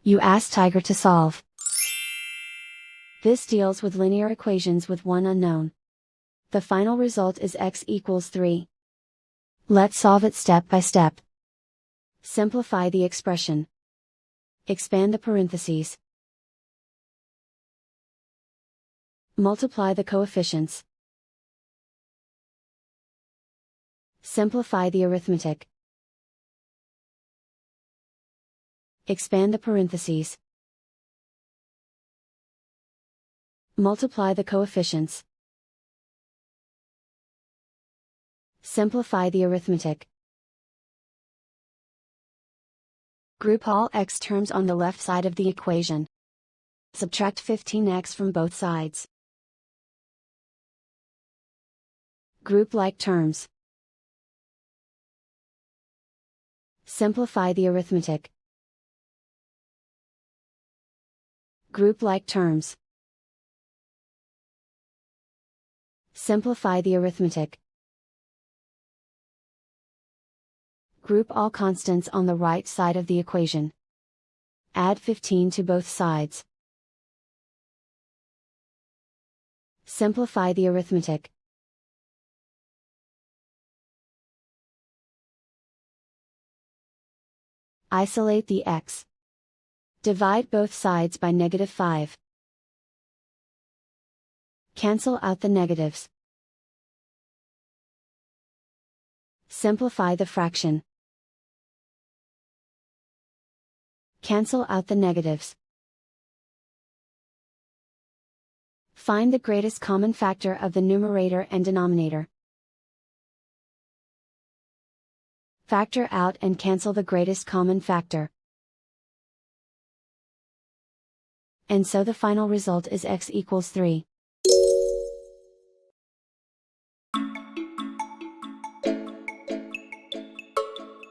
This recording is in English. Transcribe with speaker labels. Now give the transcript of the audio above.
Speaker 1: You ask Tiger to solve. This deals with linear equations with one unknown. The final result is x equals 3. Let's solve it step by step. Simplify the expression. Expand the parentheses. Multiply the coefficients. Simplify the arithmetic. Expand the parentheses. Multiply the coefficients. Simplify the arithmetic. Group all x terms on the left side of the equation. Subtract 15x from both sides. Group like terms. Simplify the arithmetic. Group like terms. Simplify the arithmetic. Group all constants on the right side of the equation. Add 15 to both sides. Simplify the arithmetic. Isolate the x. Divide both sides by -5. Cancel out the negatives. Simplify the fraction. Cancel out the negatives. Find the greatest common factor of the numerator and denominator. Factor out and cancel the greatest common factor. And so the final result is x equals 3.